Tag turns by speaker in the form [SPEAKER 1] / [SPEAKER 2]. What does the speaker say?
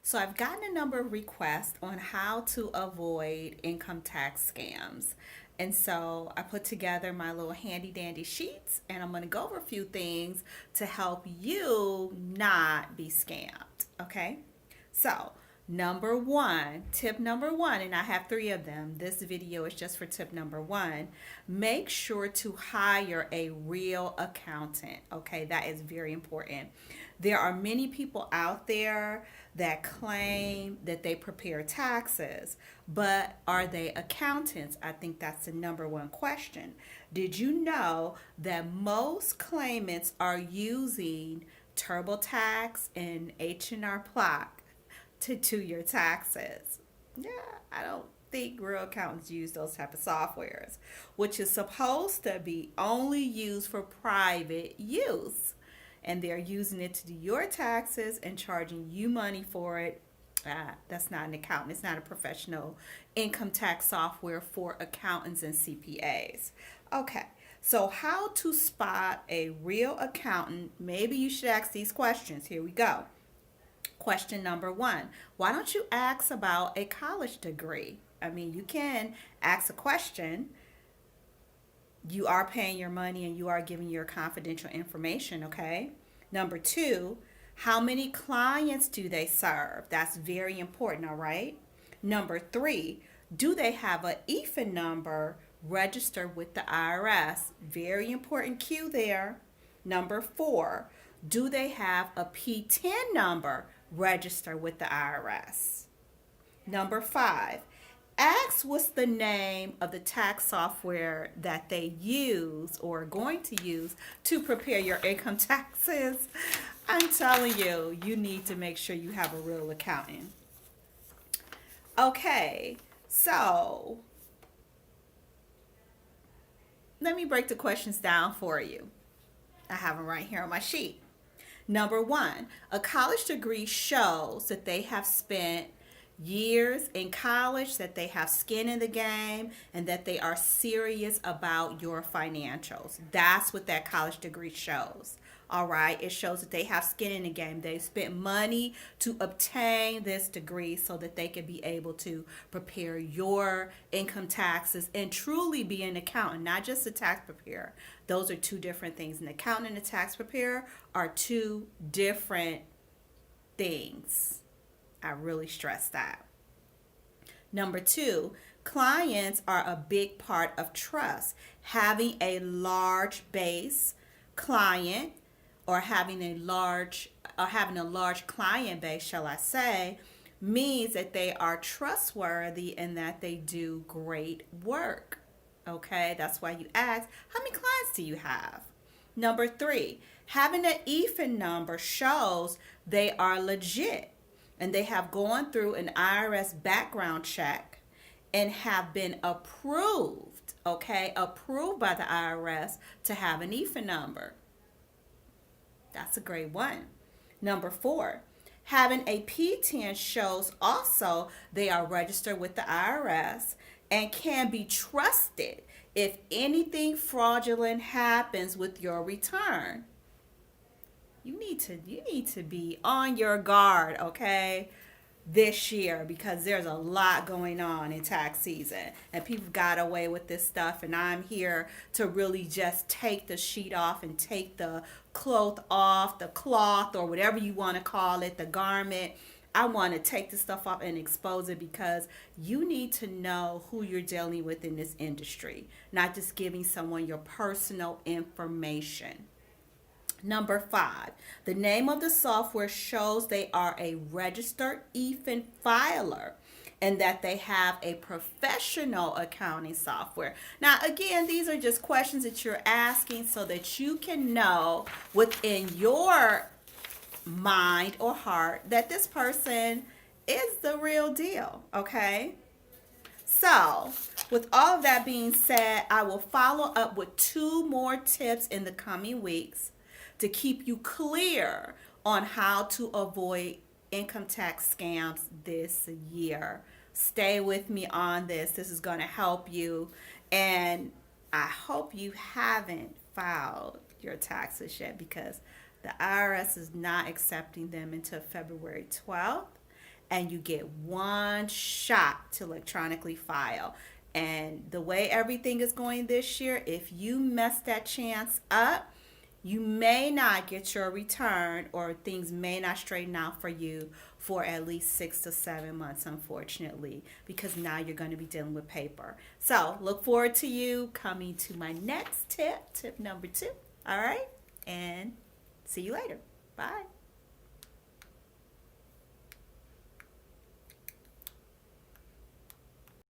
[SPEAKER 1] So I've gotten a number of requests on how to avoid income tax scams. And so I put together my little handy dandy sheets and I'm going to go over a few things to help you not be scammed. Okay? So, tip number one, and I have three of them. This video is just for tip number one. Make sure to hire a real accountant. Okay, that is very important. There are many people out there that claim that they prepare taxes, but are they accountants? I think that's the number one question. Did you know that most claimants are using TurboTax and H&R Block to do your taxes? Yeah, I don't think real accountants use those type of softwares, which is supposed to be only used for private use. And they're using it to do your taxes and charging you money for it. That's not an accountant. It's not a professional income tax software for accountants and CPAs. Okay, so how to spot a real accountant? Maybe you should ask these questions. Here we go. Question number one: why don't you ask about a college degree? I mean, you can ask a question. You are paying your money and you are giving your confidential information, okay? Number two, how many clients do they serve? That's very important, all right? Number three, do they have an EFIN number registered with the IRS? Very important cue there. Number four, do they have a P10 number registered with the IRS? Number five, ask what's the name of the tax software that they use or are going to use to prepare your income taxes. I'm telling you, you need to make sure you have a real accountant. Okay, so let me break the questions down for you. I have them right here on my sheet. Number one, a college degree shows that they have spent years in college, that they have skin in the game, and that they are serious about your financials. That's what that college degree shows. All right, it shows that they have skin in the game. They spent money to obtain this degree so that they can be able to prepare your income taxes and truly be an accountant, not just a tax preparer. Those are two different things. An accountant and a tax preparer are two different things. I really stress that. Number two, clients are a big part of trust. Having a large base client or having a large client base, shall I say, means that they are trustworthy and that they do great work. Okay, that's why you ask, how many clients do you have? Number three, having an EFIN number shows they are legit and they have gone through an IRS background check and have been approved, okay, approved by the IRS to have an EFIN number. That's a great one. Number four, having a P10 shows also they are registered with the IRS and can be trusted if anything fraudulent happens with your return. You need to be on your guard, okay? This year, because there's a lot going on in tax season and people got away with this stuff, and I'm here to really just take the sheet off and take the cloth off, the cloth or whatever you want to call it, the garment. I want to take the stuff off and expose it because you need to know who you're dealing with in this industry, not just giving someone your personal information. Number five, the name of the software shows they are a registered EFIN filer and that they have a professional accounting software. Now, again, these are just questions that you're asking so that you can know within your mind or heart that this person is the real deal, okay? So, with all of that being said, I will follow up with two more tips in the coming weeks to keep you clear on how to avoid income tax scams this year. Stay with me on this. This is going to help you. And I hope you haven't filed your taxes yet because the IRS is not accepting them until February 12th. and you get one shot to electronically file. And the way everything is going this year, if you mess that chance up, you may not get your return, or things may not straighten out for you for at least 6 to 7 months, unfortunately, because now you're going to be dealing with paper. So look forward to you coming to my next tip, tip number 2. All right, and see you later. Bye.